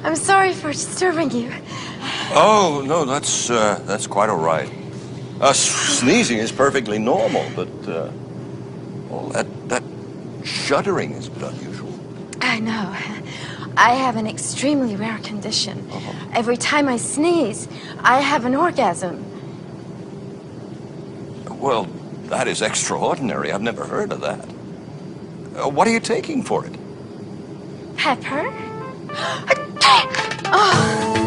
I'm sorry for disturbing you. Oh, no, that's quite all right. Sneezing is perfectly normal, but, well, that shuddering is a bit unusual. I know. I have an extremely rare condition. Every time I sneeze, I have an orgasm. Well, that is extraordinary. I've never heard of that. What are you taking for it? Pepper? Oh.